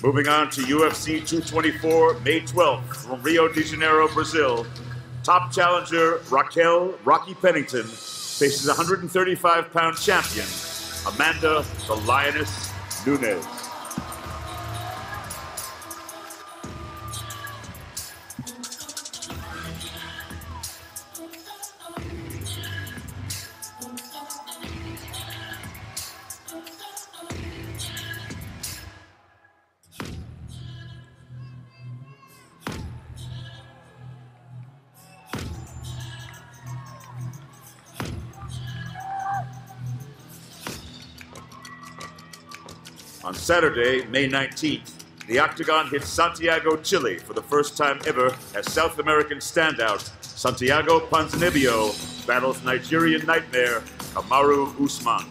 Moving on to UFC 224, May 12th from Rio de Janeiro, Brazil. Top challenger Raquel "Rocky" Pennington faces 135-pound champion Amanda the Lioness Nunes. On Saturday, May 19th, the Octagon hits Santiago, Chile for the first time ever as South American standout Santiago Ponzinibbio battles Nigerian nightmare Kamrau Usman.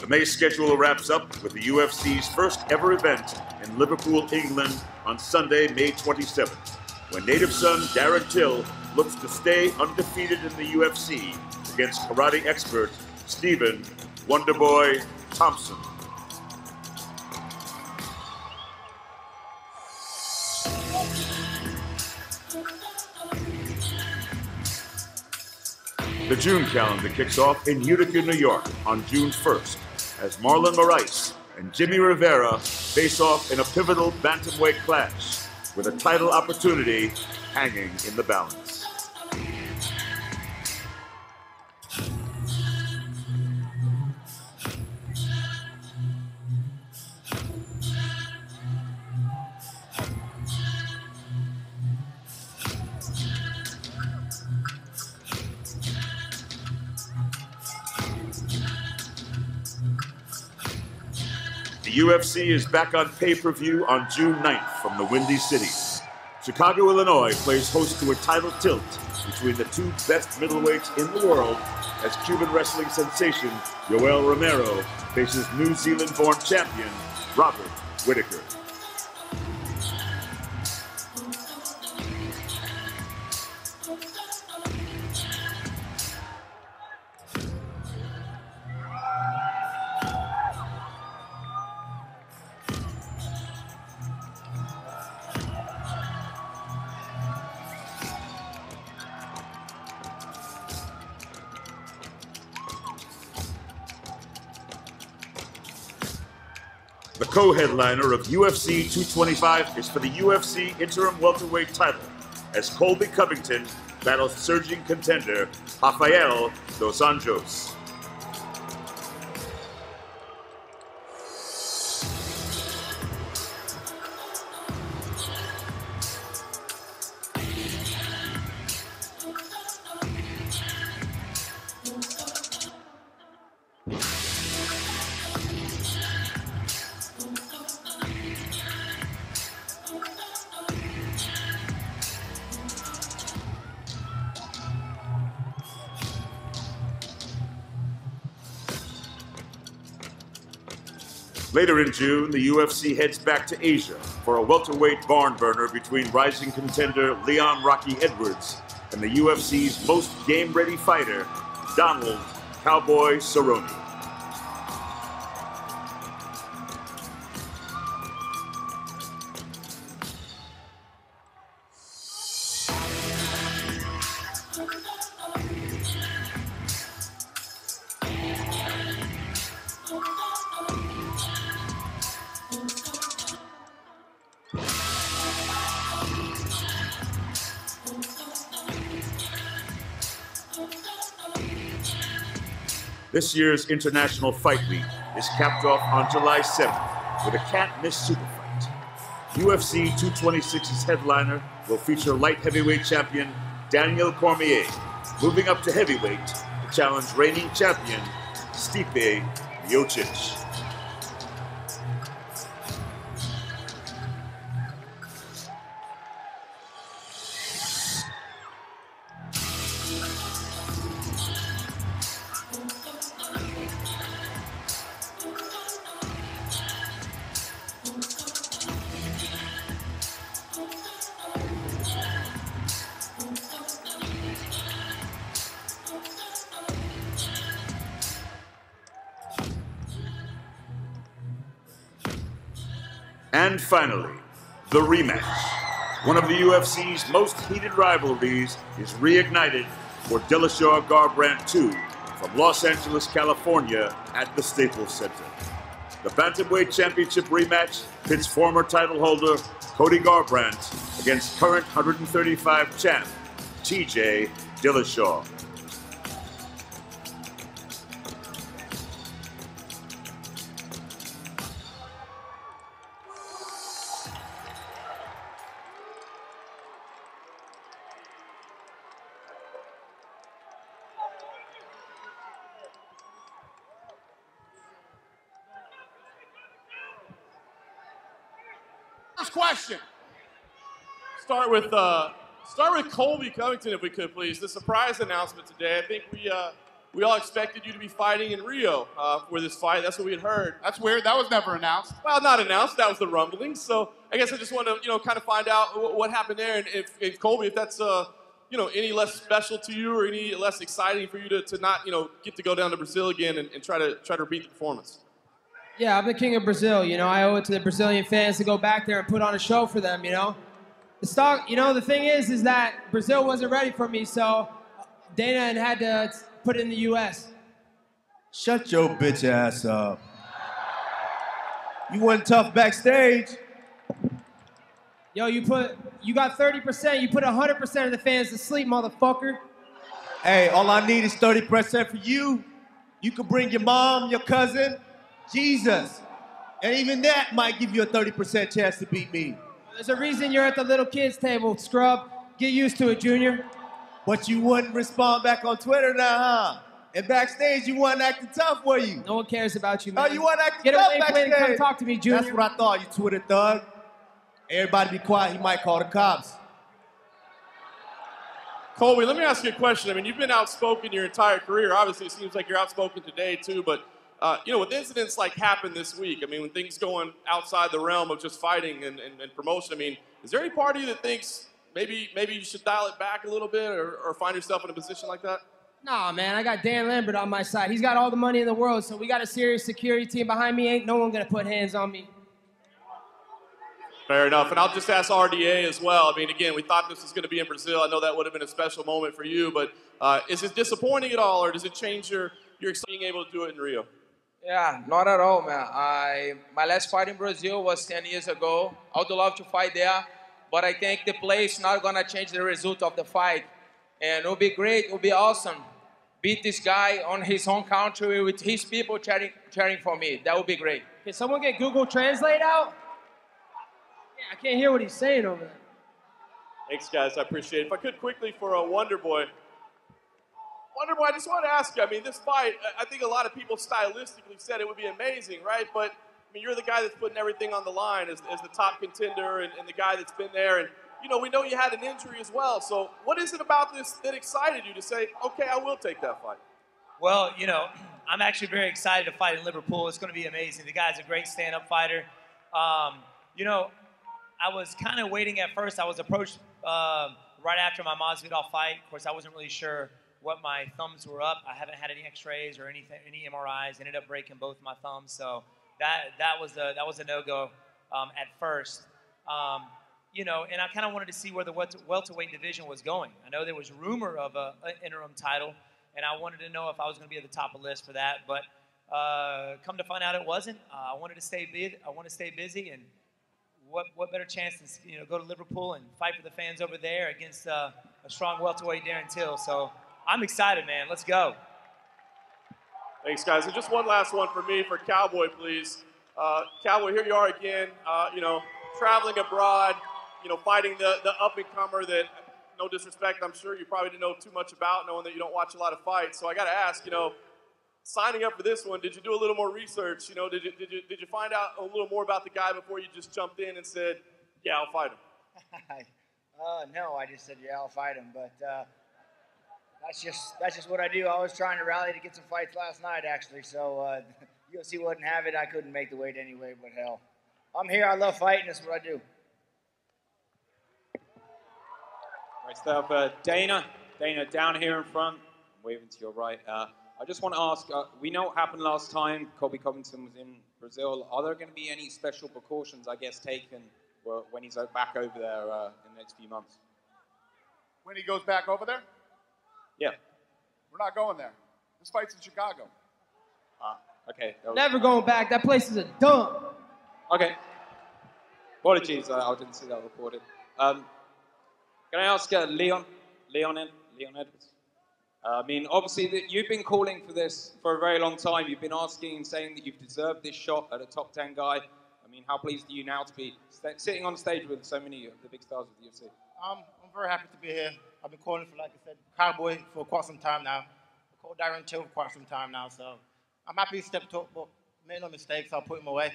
The May schedule wraps up with the UFC's first ever event in Liverpool, England on Sunday, May 27th, when native son Darren Till looks to stay undefeated in the UFC against karate expert Stephen Wonderboy Thompson. The June calendar kicks off in Whittaker, New York on June 1st as Marlon Moraes and Jimmie Rivera face off in a pivotal bantamweight clash with a title opportunity hanging in the balance. The UFC is back on pay-per-view on June 9th from the Windy City. Chicago, Illinois plays host to a title tilt between the two best middleweights in the world as Cuban wrestling sensation Yoel Romero faces New Zealand-born champion Robert Whittaker. The co-headliner of UFC 225 is for the UFC interim welterweight title as Colby Covington battles surging contender Rafael dos Anjos. Later in June, the UFC heads back to Asia for a welterweight barn burner between rising contender Leon Rocky Edwards and the UFC's most game-ready fighter, Donald Cowboy Cerrone. This year's International Fight Week is capped off on July 7th with a can't-miss super fight. UFC 226's headliner will feature light heavyweight champion Daniel Cormier moving up to heavyweight to challenge reigning champion Stipe Miocic. And finally, the rematch. One of the UFC's most heated rivalries is reignited for Dillashaw Garbrandt 2 from Los Angeles, California at the Staples Center. The Bantamweight Championship rematch pits former title holder Cody Garbrandt against current 135 champ TJ Dillashaw. First question. Start with Colby Covington, if we could, please. The surprise announcement today. I think we all expected you to be fighting in Rio for this fight. That's what we had heard. That's weird. That was never announced. Well, not announced. That was the rumblings. So I guess I just want to, kind of find out what happened there, and if Colby, if that's any less special to you or any less exciting for you to not, get to go down to Brazil again and try to repeat the performance. Yeah, I'm the king of Brazil. I owe it to the Brazilian fans to go back there and put on a show for them, The thing is that Brazil wasn't ready for me, so Dana had to put it in the U.S. Shut your bitch ass up. You wasn't tough backstage. Yo, you got 30%, you put 100% of the fans to sleep, motherfucker. Hey, all I need is 30% for you. You can bring your mom, your cousin, Jesus. And even that might give you a 30% chance to beat me. There's a reason you're at the little kids table, scrub. Get used to it, Junior. But you wouldn't respond back on Twitter now, huh? And backstage, you wasn't acting tough, were you? No one cares about you, man. Oh, you wasn't acting tough backstage. Get away, Flynn, come talk to me, Junior. That's what I thought, you Twitter thug. Everybody be quiet, he might call the cops. Colby, let me ask you a question. I mean, you've been outspoken your entire career. Obviously, it seems like you're outspoken today, too, but with incidents like happened this week, I mean, when things going outside the realm of just fighting and promotion, I mean, is there any part of you that thinks maybe you should dial it back a little bit or find yourself in a position like that? Nah, man, I got Dan Lambert on my side. He's got all the money in the world, so we got a serious security team behind me. Ain't no one gonna put hands on me. Fair enough, and I'll just ask RDA as well. I mean, again, we thought this was gonna be in Brazil. I know that would have been a special moment for you, but is it disappointing at all, or does it change your being able to do it in Rio? Yeah, not at all, man. My last fight in Brazil was 10 years ago. I would love to fight there, but I think the play is not going to change the result of the fight. And it will be great, it will be awesome. Beat this guy on his home country with his people cheering for me. That would be great. Can someone get Google Translate out? Yeah, I can't hear what he's saying over there. Thanks, guys. I appreciate it. If I could quickly for Wonder Boy, I just want to ask you, I mean, this fight, I think a lot of people stylistically said it would be amazing, right? But, I mean, you're the guy that's putting everything on the line as the top contender and the guy that's been there. And, we know you had an injury as well. So what is it about this that excited you to say, okay, I will take that fight? Well, I'm actually very excited to fight in Liverpool. It's going to be amazing. The guy's a great stand-up fighter. I was kind of waiting at first. I was approached right after my Masvidal fight. Of course, I wasn't really sure what my thumbs were up. I haven't had any X-rays or any MRIs. Ended up breaking both my thumbs, so that was a no-go at first. And I kind of wanted to see where the welterweight division was going. I know there was rumor of an interim title, and I wanted to know if I was going to be at the top of the list for that. But come to find out, it wasn't. I wanted to stay busy, and what better chance than go to Liverpool and fight for the fans over there against a strong welterweight Darren Till. So I'm excited, man. Let's go. Thanks, guys. And just one last one for me, for Cowboy, please. Cowboy, here you are again, traveling abroad, fighting the up-and-comer that no disrespect, I'm sure you probably didn't know too much about, knowing that you don't watch a lot of fights. So I got to ask, signing up for this one, did you do a little more research? Did you find out a little more about the guy before you just jumped in and said, yeah, I'll fight him? No, I just said, yeah, I'll fight him. But that's just what I do. I was trying to rally to get some fights last night, actually. So UFC wouldn't have it. I couldn't make the weight anyway, but hell. I'm here. I love fighting. That's what I do. Right stuff. Dana, down here in front. I'm waving to your right. I just want to ask, we know what happened last time. Colby Covington was in Brazil. Are there going to be any special precautions, I guess, taken when he's back over there in the next few months? When he goes back over there? Yeah. We're not going there. This fight's in Chicago. Okay. Never going back. That place is a dump. Okay. Apologies, I didn't see that reported. Can I ask Leon Edwards? I mean, obviously, you've been calling for this for a very long time. You've been asking and saying that you've deserved this shot at a top 10 guy. I mean, how pleased are you now to be sitting on stage with so many of the big stars of the UFC? I'm very happy to be here. I've been calling for, like I said, Cowboy for quite some time now. I called Darren Till for quite some time now, so I'm happy he stepped up, but made no mistakes. I'll put him away.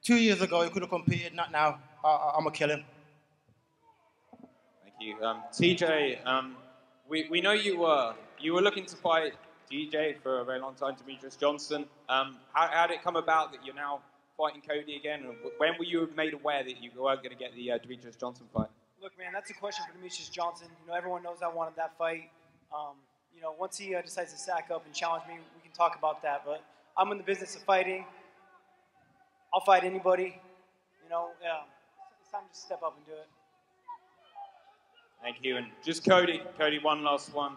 2 years ago, he could have competed, not now. I'm going to kill him. Thank you. TJ, we know you were looking to fight DJ for a very long time, Demetrius Johnson. How did it come about that you're now fighting Cody again? And when were you made aware that you weren't going to get the Demetrius Johnson fight? Look, man, that's a question for Demetrius Johnson. Everyone knows I wanted that fight. Once he decides to sack up and challenge me, we can talk about that. But I'm in the business of fighting. I'll fight anybody. It's time to step up and do it. Thank you. And just Cody, one last one.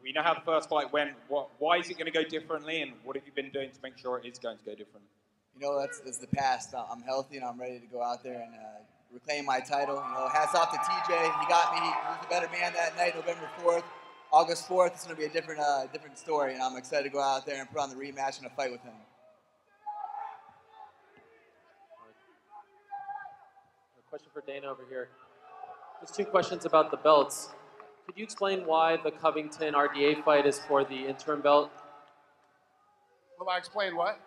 We know how the first fight went. Why is it going to go differently, and what have you been doing to make sure it is going to go differently? That's the past. I'm healthy, and I'm ready to go out there and reclaim my title. Hats off to TJ. He got me. He was the better man that night, November 4th. August 4th, it's going to be a different story, and I'm excited to go out there and put on the rematch and a fight with him. A question for Dana over here. Just 2 questions about the belts. Could you explain why the Covington RDA fight is for the interim belt? Will I explain what?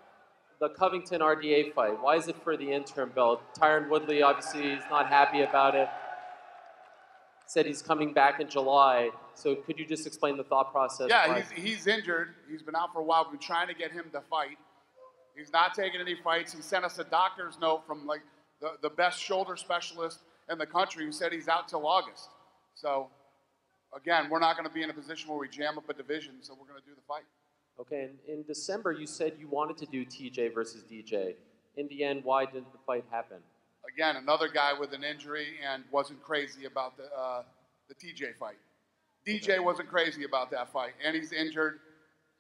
The Covington RDA fight. Why is it for the interim belt? Tyron Woodley obviously is not happy about it. Said he's coming back in July. So could you just explain the thought process? Yeah, he's injured. He's been out for a while. We've been trying to get him to fight. He's not taking any fights. He sent us a doctor's note from the best shoulder specialist in the country who said he's out till August. So, again, we're not going to be in a position where we jam up a division, so we're going to do the fight. Okay, and in December you said you wanted to do TJ versus DJ. In the end, why didn't the fight happen? Again, another guy with an injury and wasn't crazy about the TJ fight. DJ wasn't crazy about that fight, and he's injured,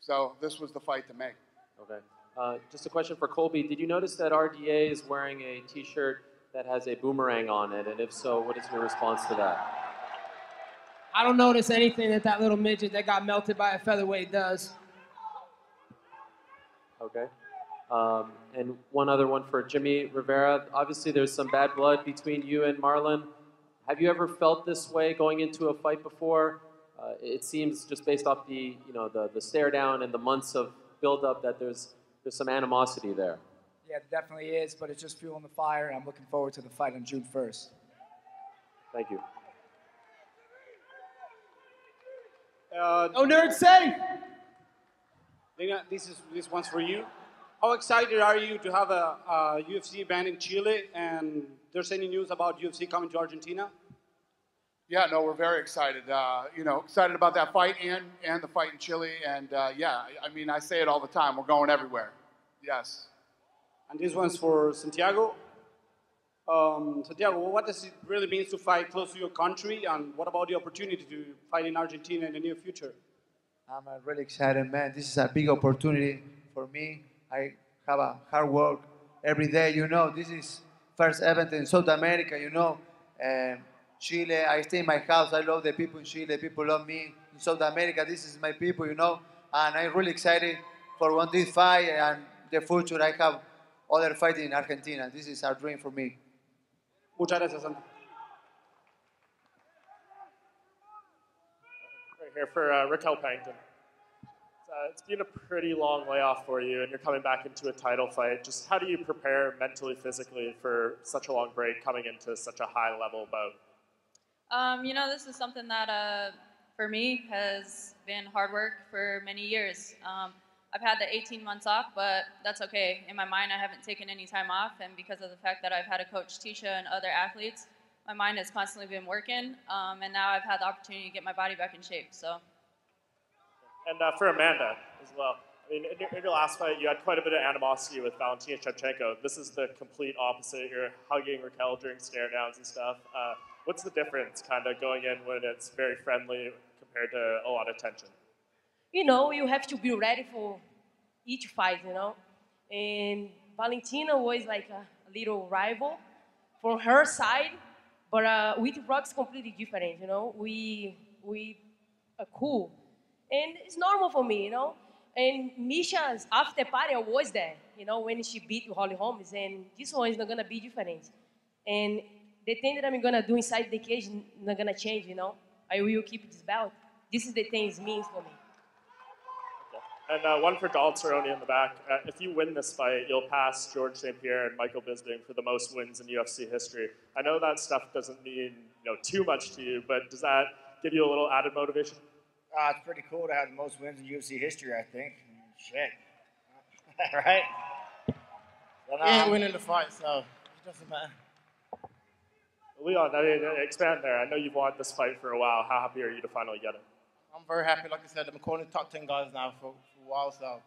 so this was the fight to make. Okay. Just a question for Colby. Did you notice that RDA is wearing a T-shirt that has a boomerang on it? And if so, what is your response to that? I don't notice anything that little midget that got melted by a featherweight does. Okay. And one other one for Jimmie Rivera. Obviously, there's some bad blood between you and Marlon. Have you ever felt this way going into a fight before? It seems just based off the stare down and the months of build-up that there's some animosity there. Yeah, it definitely is, but it's just fueling the fire, and I'm looking forward to the fight on June 1st. Thank you. No nerd safe. This one's for you. How excited are you to have a UFC event in Chile, and there's any news about UFC coming to Argentina? Yeah, no, we're very excited. Excited about that fight and the fight in Chile. And I say it all the time. We're going everywhere. Yes. And this one's for Santiago. Santiago, what does it really mean to fight close to your country, and what about the opportunity to fight in Argentina in the near future? I'm really excited, man. This is a big opportunity for me. I have a hard work every day, This is first event in South America, And Chile, I stay in my house. I love the people in Chile. People love me. In South America, this is my people, And I'm really excited for this fight and the future. I have other fights in Argentina. This is a dream for me. Muchas gracias, Santi. Right here for Raquel Pennington. It's been a pretty long layoff for you, and you're coming back into a title fight. Just how do you prepare mentally, physically for such a long break coming into such a high-level bout? You know, this is something that, for me, has been hard work for many years. I've had the 18 months off, but that's okay. In my mind, I haven't taken any time off, and because of the fact that I've had a coach, Tisha, and other athletes, my mind has constantly been working, and now I've had the opportunity to get my body back in shape. So. And for Amanda as well. I mean, in your last fight, you had quite a bit of animosity with Valentina Shevchenko. This is the complete opposite. You're hugging Raquel during stare downs and stuff. What's the difference kind of going in when it's very friendly compared to a lot of tension? You know, you have to be ready for each fight, you know. And Valentina was like a little rival from her side, but with Rock's completely different, you know. We are cool. And it's normal for me, you know. And Misha's after party, I was there, you know, when she beat Holly Holmes. And this one is not going to be different. And the thing that I'm going to do inside the cage is not going to change, you know. I will keep this belt. This is the thing it means for me. And one for Donald Cerrone in the back. If you win this fight, you'll pass George St. Pierre and Michael Bisping for the most wins in UFC history. I know that stuff doesn't mean too much to you, but does that give you a little added motivation? It's pretty cool to have the most wins in UFC history, I think. Shit. Right? He ain't winning the fight, so it doesn't matter. Leon, I mean, expand there. I know you've wanted this fight for a while. How happy are you to finally get it? I'm very happy. Like I said, I've been calling the top 10 guys now for a while, so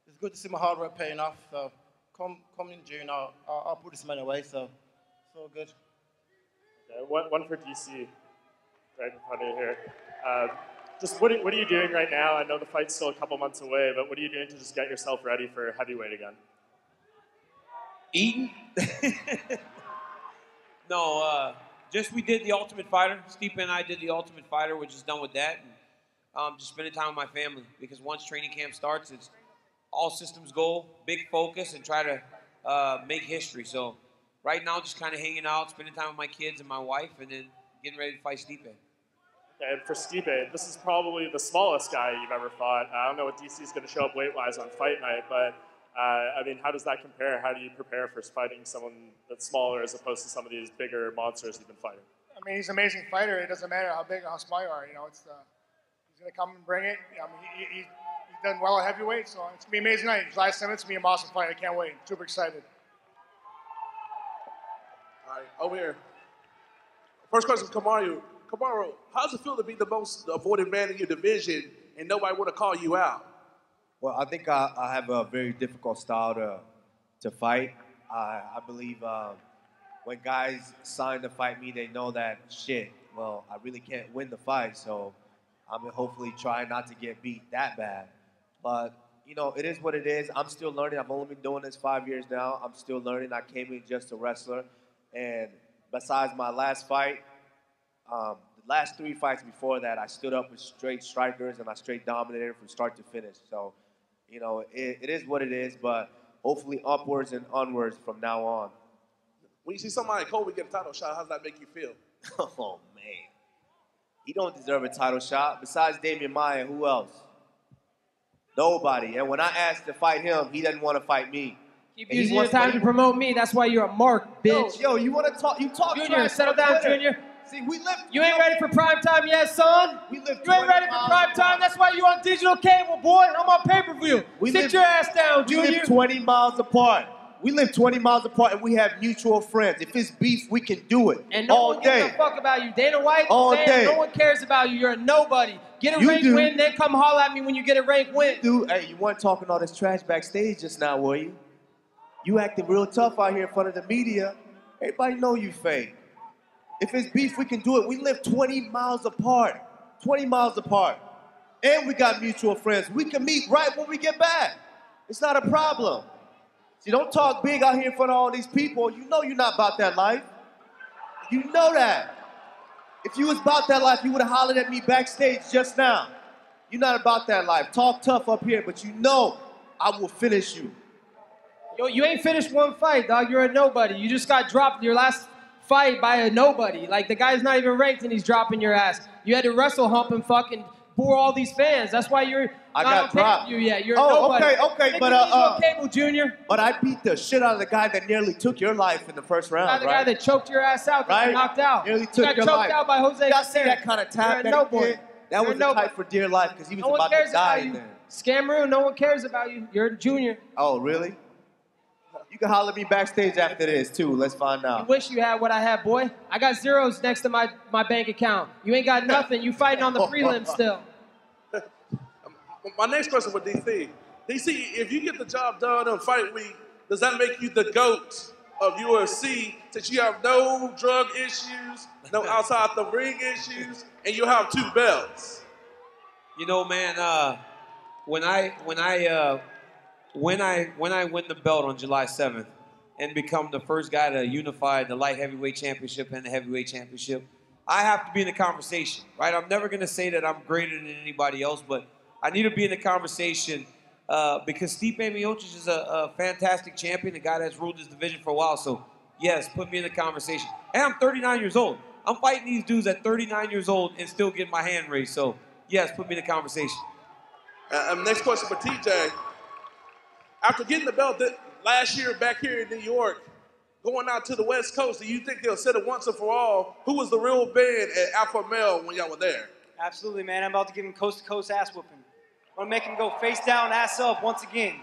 it's good to see my hard work paying off. So come in June, I'll put this man away, so it's all good. Okay, one for DC, right in front of you here. Just what are you doing right now? I know the fight's still a couple months away, but what are you doing to just get yourself ready for heavyweight again? Eating? No, just we did the Ultimate Fighter. Stipe and I did the Ultimate Fighter. We're just done with that. And, just spending time with my family, because once training camp starts, it's all systems go, big focus, and try to make history. So right now, just kind of hanging out, spending time with my kids and my wife, and then getting ready to fight Stipe. And for Stipe, this is probably the smallest guy you've ever fought. I don't know what DC is going to show up weight-wise on fight night, but I mean, how does that compare? How do you prepare for fighting someone that's smaller as opposed to some of these bigger monsters you've been fighting? I mean, he's an amazing fighter. It doesn't matter how big or how small you are. You know, he's going to come and bring it. I mean, he's done well at heavyweight, so it's going to be an amazing night. His last 10 minutes, it's going to be an awesome fight. I can't wait. Super excited. All right, over here. First question, Kamrau. Kamrau, how does it feel to be the most avoided man in your division and nobody want to call you out? Well, I think I have a very difficult style to fight. I believe when guys sign to fight me, they know that, shit, well, I really can't win the fight, so I'm going to hopefully try not to get beat that bad. But, you know, it is what it is. I'm still learning. I've only been doing this 5 years now. I'm still learning. I came in just a wrestler. And besides my last fight, the last 3 fights before that, I stood up with straight strikers and I straight dominated from start to finish. So, you know, it is what it is, but hopefully upwards and onwards from now on. When you see somebody like Colby get a title shot, how does that make you feel? Oh, man. He don't deserve a title shot. Besides Damian Maia, who else? Nobody. And when I asked to fight him, he doesn't want to fight me. Keep using your time to promote me. That's why you're a mark, bitch. Yo, you want to talk? You talk Junior, trash settle on down, Twitter. Junior. See, we live. You ain't ready for prime time yet, son. We live. You ain't ready for prime time. That's why you on digital cable, boy. I'm on pay-per-view. Sit your ass down, Junior. We live 20 miles apart. We live 20 miles apart, and we have mutual friends. If it's beef, we can do it And no all one day. gives a fuck about you. Dana White, All day. no one cares about you. You're a nobody. Get a You rank do. win, then come holler at me when you get a rank win. Dude, hey, you weren't talking all this trash backstage just now, were you? You acting real tough out here in front of the media. Everybody know you fake. If it's beef, we can do it. We live 20 miles apart. 20 miles apart. And we got mutual friends. We can meet right when we get back. It's not a problem. See, don't talk big out here in front of all these people. You know you're not about that life. You know that. If you was about that life, you would have hollered at me backstage just now. You're not about that life. Talk tough up here, but you know I will finish you. Yo, you ain't finished one fight, dog. You're a nobody. You just got dropped your last fight by a nobody. Like, the guy's not even ranked and he's dropping your ass. You had to wrestle hump and fucking bore all these fans. That's why you're I not got on dropped. pay-per-view yet. You're Oh, nobody. okay, Take but it easy on Cable Jr. But I beat the shit out of the guy that nearly took your life in the first round, The right? guy that choked your ass out, that you knocked out. Nearly You took got your choked life. out by Jose. Y'all see that kind of tap that he did? That was a fight for dear life because he was No one about cares to die about in you. there. Scammeroo, no one cares about you. You're a junior. Oh, really? You can holler at me backstage after this, too. Let's find You out. wish you had what I had, boy. I got zeros next to my bank account. You ain't got nothing. You fighting on the prelims still. My next question with DC. DC, if you get the job done on fight week, does that make you the GOAT of UFC since you have no drug issues, no outside the ring issues, and you have 2 belts? You know, man, when I win the belt on July 7th and become the first guy to unify the light heavyweight championship and the heavyweight championship, I have to be in the conversation, right? I'm never going to say that I'm greater than anybody else, but I need to be in the conversation because Stipe Miocic is a fantastic champion, a guy that's ruled this division for a while. So, yes, put me in the conversation. And I'm 39 years old. I'm fighting these dudes at 39 years old and still getting my hand raised. So, yes, put me in the conversation. Next question for TJ. After getting the belt last year back here in New York, going out to the West Coast, do you think they'll set it once and for all? Who was the real band at Alpha Male when y'all were there? Absolutely, man. I'm about to give him coast-to-coast ass whooping. I'm going to make him go face down, ass up once again.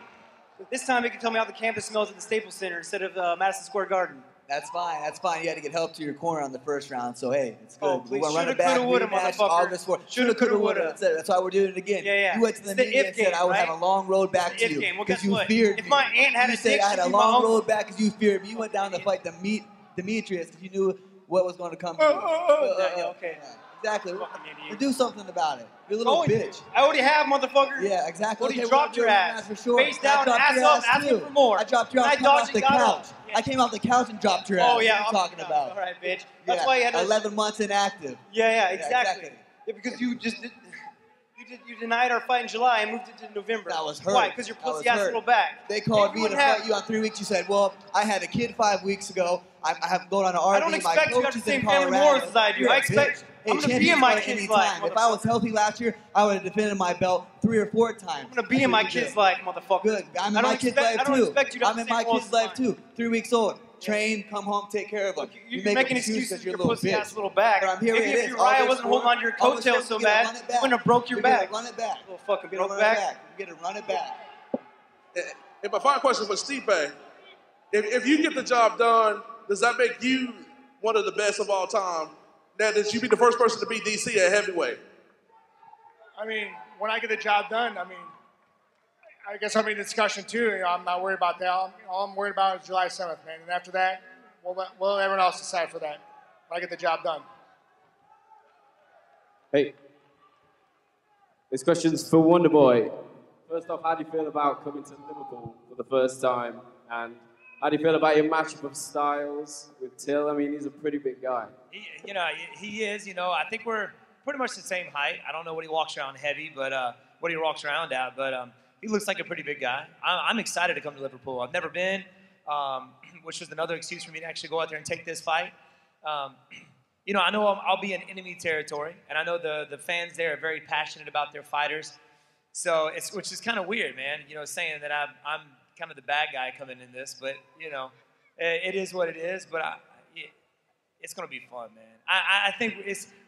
This time he can tell me how the campus smells at the Staples Center instead of Madison Square Garden. That's fine. That's fine. You had to get help to your corner on the first round, so hey, it's good. Oh, please. We're Shoulda, running back. coulda, woulda, Rematch, motherfucker. August 4th. Shoulda, coulda, woulda. That's it. That's why we're doing it again. Yeah, yeah. You went to the It's the media if and said game, I would right? have a long road back It's the to if you game. Well, because guess you what? feared If me. my aunt had you a said dick, I had she'd a be my long uncle. road back because you feared me. You went down to fight Demetrius because you knew what was going to come to you. Okay. Exactly. Well, do something about it. You're a little bitch. I already have, motherfucker. Yeah, exactly. Already Okay, dropped we'll your do a ass. rematch for sure. Face down, I dropped ass your up, ass asking too. for more. I dropped your And ass I coming off dodged the and got couch. up. I came off the couch and dropped your ass. Oh, yeah. What are you talking about? All right, bitch. That's Yeah, why you had to... 11 months inactive. Yeah, exactly. Yeah, because you just... You denied our fight in July and moved it to November. I was hurt. Why? Because your I was pussy ass hurt. little back. They called me to Everyone fight you on 3 weeks. You said, well, I had a kid 5 weeks ago. I have going on an RV. I don't expect you to have the same family morals as I do. I expect I'm going to be in my kid's life. If I was healthy last year, I would have defended my belt 3 or 4 times. I'm going to be in my kid's life, motherfucker. Good. I'm in my kid's life too. I don't expect you to have I'm in the same my morals kid's as life mine. too. 3 weeks old. Train, come home, take care of them. You're making excuses because for your you're a little pussy bitch. ass little back. But I'm here. Maybe it if is. Uriah August wasn't holding 4th. on to your August coattails 4th, so you gotta bad, run it you back. wouldn't have broke your You gotta back. Run it back. Little fucking You broke gotta run it back. back. You gotta run it back. And my final question for Stipe. If you get the job done, does that make you one of the best of all time? That you be the first person to beat DC at heavyweight? I mean, when I get the job done, I guess I'll be in discussion too. You know, I'm not worried about that. All I'm worried about is July 7th, man. And after that, we'll let everyone else decide for that. When I get the job done. Hey, this question's for Wonderboy. First off, how do you feel about coming to Liverpool for the first time? And how do you feel about your matchup of styles with Till? I mean, he's a pretty big guy. He is. I think we're pretty much the same height. I don't know what he walks around heavy, but what he walks around at. But he looks like a pretty big guy. I'm excited to come to Liverpool. I've never been, which was another excuse for me to actually go out there and take this fight. I know I'll be in enemy territory, and I know the fans there are very passionate about their fighters. So which is kind of weird, man. Saying that I'm kind of the bad guy coming in this, but it is what it is. But it's gonna be fun, man. I think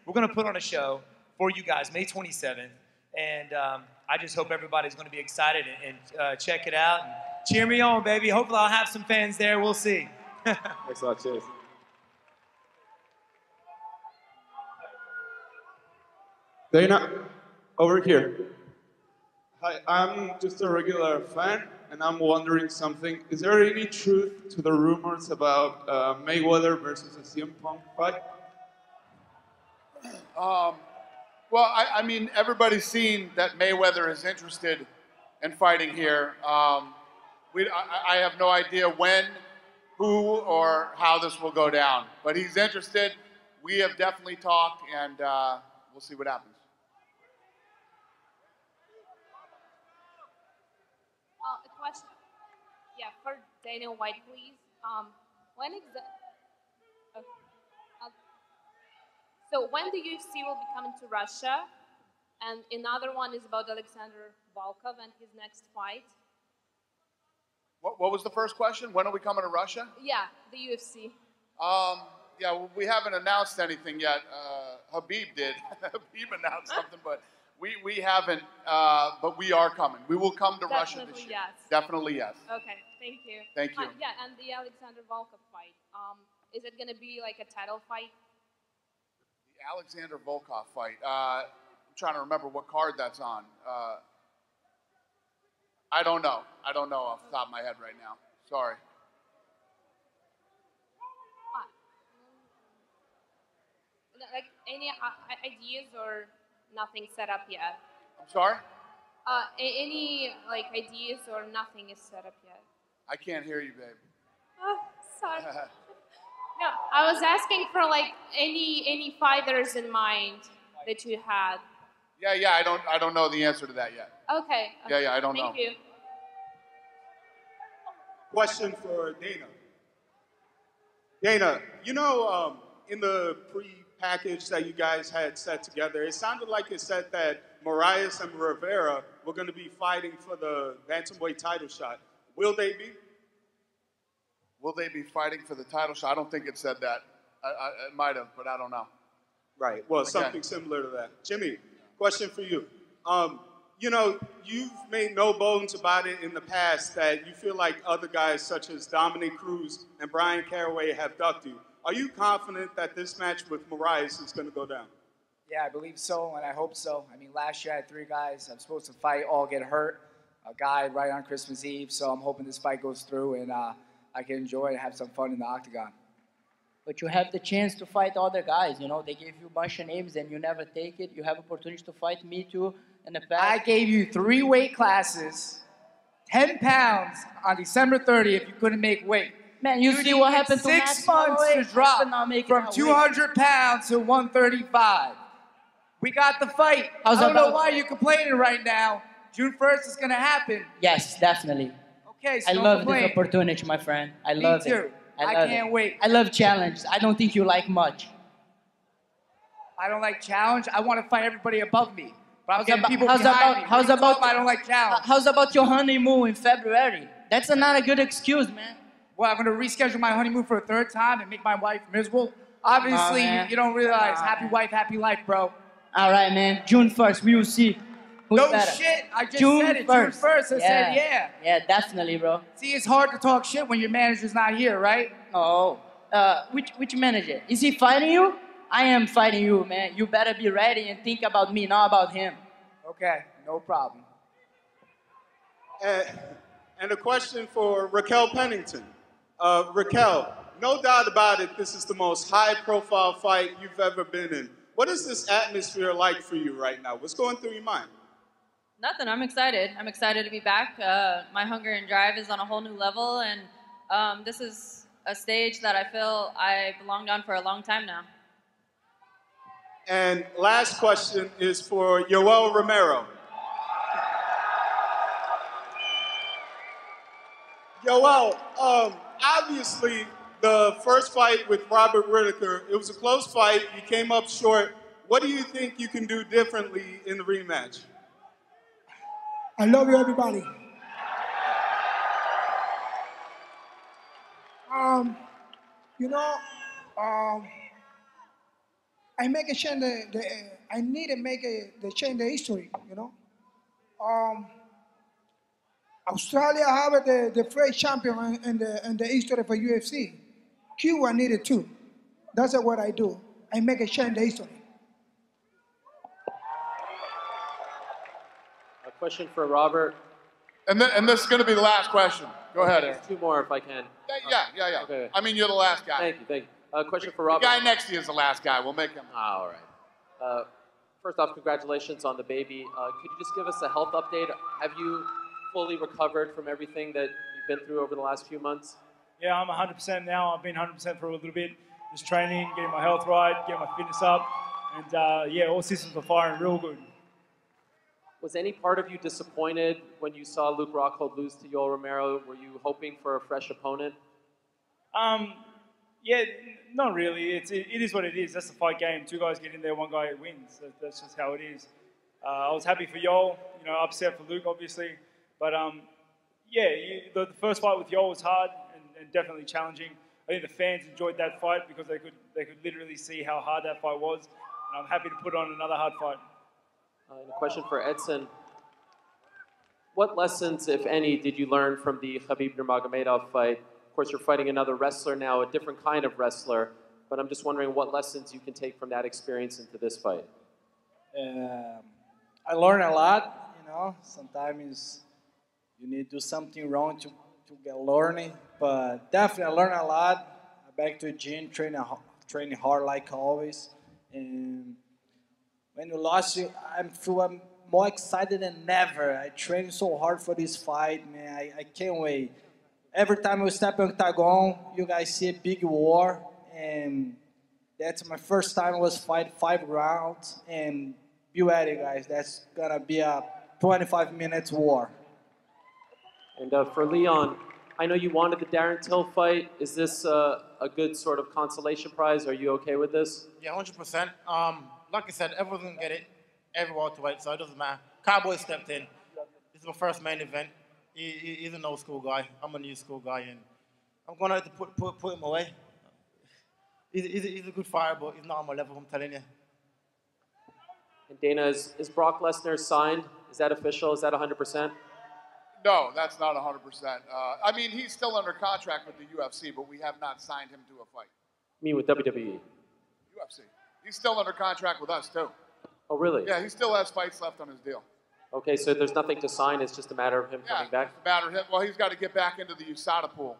we're gonna put on a show for you guys May 27th, and I just hope everybody's gonna be excited and check it out and cheer me on, baby. Hopefully I'll have some fans there. We'll see. Thanks a lot. Cheers. Dana, over here. Hi, I'm just a regular fan, and I'm wondering something. Is there any truth to the rumors about Mayweather versus a CM Punk fight? Well, I mean, everybody's seen that Mayweather is interested in fighting here. I have no idea when, who, or how this will go down. But he's interested. We have definitely talked, and we'll see what happens. A question. Yeah, for Dana White, please. So when the UFC will be coming to Russia, And another one is about Alexander Volkov and his next fight. What was the first question? When are we coming to Russia? Yeah, the UFC. Yeah, well, we haven't announced anything yet. Habib did. Habib announced something, but we haven't. But we are coming. We will come to Russia this year. Yes. Definitely yes. Okay, thank you. Thank you. Yeah, and the Alexander Volkov fight. Is it going to be like a title fight? The Alexander Volkov fight. I'm trying to remember what card that's on. I don't know. I don't know off the top of my head right now. Sorry. Like any ideas or nothing set up yet? I'm sorry? Any like ideas or nothing is set up yet? I can't hear you, babe. Oh, sorry. No, I was asking for like any fighters in mind that you had. Yeah. I don't know the answer to that yet. Okay. Yeah. I don't know. Thank you. Question for Dana. Dana, you know, in the pre-package that you guys had set together, it sounded like it said that Moraes and Rivera were going to be fighting for the Bantamweight title shot. Will they be? Will they be fighting for the title shot? I don't think it said that. It might have, but I don't know. Right. Well, something similar to that. Jimmie, question for you. You know, you've made no bones about it in the past that you feel like other guys such as Dominic Cruz and Brian Caraway have ducked you. Are you confident that this match with Moraes is going to go down? Yeah, I believe so, and I hope so. I mean, last year I had 3 guys I'm supposed to fight, all get hurt. A guy right on Christmas Eve, so I'm hoping this fight goes through and I can enjoy and have some fun in the octagon. But you have the chance to fight other guys, you know. They gave you a bunch of names and you never take it. You have opportunity to fight me too in the past. I gave you 3 weight classes, 10 pounds on December 30th if you couldn't make weight. Man, you see what happened to 6 months to drop from 200 pounds to 135. We got the fight. I don't know why you're complaining right now. June 1st is going to happen. Yes, definitely. Okay, so I don't love complain. this opportunity, my friend. I love Me too. it. I love can't it. wait. I love challenges. I don't think you like much. I don't like challenge. I want to fight everybody above me. But I'm How's getting about- people how's behind about- me. how's What are you about- talking I don't like challenge. How's about your honeymoon in February? That's not a good excuse, man. Well, I'm going to reschedule my honeymoon for a 3rd time and make my wife miserable. Obviously, man. you don't realize. Aw, Happy wife, happy life, bro. All right, man. June 1st, we will see. Who's No better. shit. I just June said it. 1st. June 1st. I said yeah. Yeah, definitely, bro. See, it's hard to talk shit when your manager's not here, right? Oh. Which manager? Is he fighting you? I am fighting you, man. You better be ready and think about me, not about him. Okay, no problem. And a question for Raquel Pennington. Raquel, no doubt about it, this is the most high-profile fight you've ever been in. What is this atmosphere like for you right now? What's going through your mind? Nothing. I'm excited. I'm excited to be back. My hunger and drive is on a whole new level, and this is a stage that I feel I belonged on for a long time now. And last question is for Yoel Romero. Yoel, obviously the first fight with Robert Whittaker, it was a close fight. You came up short. What do you think you can do differently in the rematch? I love you, everybody. I make a change I need to make the change the history, you know. Australia have the first champion in the history for UFC. Cuba needed too. That's what I do. I make a change the history. A question for Robert. And this is going to be the last question. Go ahead, Aaron. 2 more if I can. Yeah. Okay. I mean, you're the last guy. Thank you. Question for Robert. The guy next to you is the last guy. We'll make him. All right. First off, congratulations on the baby. Could you just give us a health update? Have you fully recovered from everything that you've been through over the last few months? Yeah, I'm 100% now. I've been 100% for a little bit. Just training, getting my health right, getting my fitness up. And yeah, all systems are firing real good. Was any part of you disappointed when you saw Luke Rockhold lose to Yoel Romero? Were you hoping for a fresh opponent? Yeah, not really. It is what it is. That's the fight game. 2 guys get in there, 1 guy wins. That's just how it is. I was happy for Yoel, upset for Luke, obviously. But the first fight with Yoel was hard and definitely challenging. I think the fans enjoyed that fight because they could literally see how hard that fight was. And I'm happy to put on another hard fight. And a question for Edson. What lessons, if any, did you learn from the Khabib Nurmagomedov fight? Of course, you're fighting another wrestler now, a different kind of wrestler. But I'm just wondering what lessons you can take from that experience into this fight. I learned a lot, Sometimes you need to do something wrong to get learning. But definitely I learned a lot. Back to the gym, training hard like always. And when you lost, I'm more excited than ever. I trained so hard for this fight, man. I can't wait. Every time we step in Octagon, you guys see a big war. And that's my first time was fight 5 rounds. And be ready, guys. That's going to be a 25 minutes war. And for Leon, I know you wanted the Darren Till fight. Is this a good sort of consolation prize? Are you okay with this? Yeah, 100%. Like I said, everyone's going to get it. Every welterweight, so it doesn't matter. Cowboy stepped in. This is my first main event. He's an old school guy. I'm a new school guy, and I'm going to have to put him away. He's a good fighter, but he's not on my level, I'm telling you. And Dana, is Brock Lesnar signed? Is that official? Is that 100%? No, that's not 100%. He's still under contract with the UFC, but we have not signed him to a fight. You mean with WWE? UFC. He's still under contract with us, too. Oh, really? Yeah, he still has fights left on his deal. Okay, so there's nothing to sign. It's just a matter of him coming back? It's a matter of him. Well, he's got to get back into the USADA pool.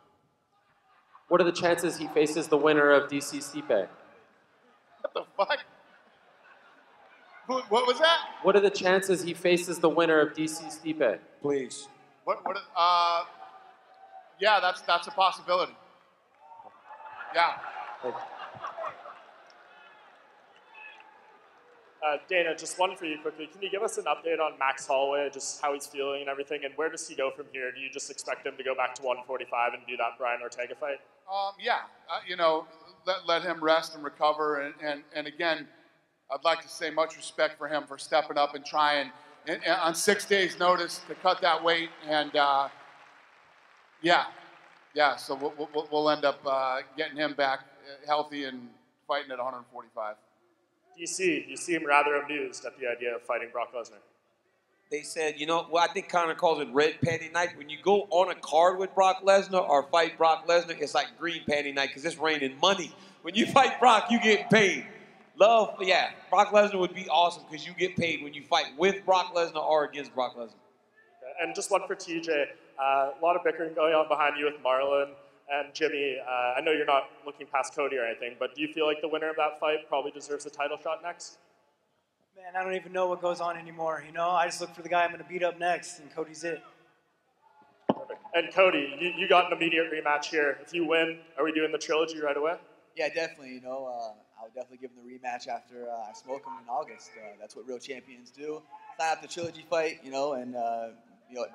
What are the chances he faces the winner of DC Stipe? What the fuck? What was that? What are the chances he faces the winner of DC Stipe? Please. Yeah, that's a possibility. Yeah. Dana, just one for you quickly. Can you give us an update on Max Holloway, just how he's feeling and everything, and where does he go from here? Do you just expect him to go back to 145 and do that Brian Ortega fight? Let him rest and recover. And again, I'd like to say much respect for him for stepping up and trying on 6 days' notice to cut that weight. And so we'll end up getting him back healthy and fighting at 145. You seem rather amused at the idea of fighting Brock Lesnar. They said, I think Conor calls it red panty night. When you go on a card with Brock Lesnar or fight Brock Lesnar, it's like green panty night because it's raining money. When you fight Brock, you get paid. Brock Lesnar would be awesome because you get paid when you fight with Brock Lesnar or against Brock Lesnar. And just one for TJ. A lot of bickering going on behind you with Marlon and Jimmie. I know you're not looking past Cody or anything, but do you feel like the winner of that fight probably deserves a title shot next? Man, I don't even know what goes on anymore. I just look for the guy I'm going to beat up next, and Cody's it. Perfect. And Cody, you got an immediate rematch here. If you win, are we doing the trilogy right away? Yeah, definitely. I would definitely give him the rematch after I smoke him in August. That's what real champions do. Sign up the trilogy fight, and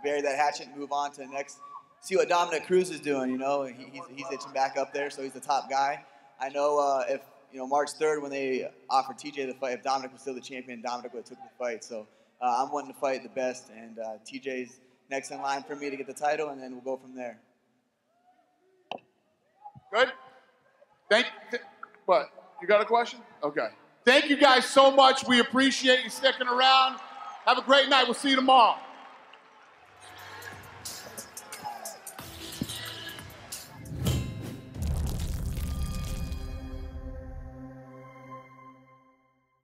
bury that hatchet and move on to the next. See what Dominic Cruz is doing. He's itching back up there, so he's the top guy. I know if March 3rd when they offered TJ the fight, if Dominic was still the champion, Dominic would have took the fight. So I'm wanting to fight the best, and TJ's next in line for me to get the title, and then we'll go from there. Good. What? You got a question? Okay. Thank you guys so much. We appreciate you sticking around. Have a great night. We'll see you tomorrow.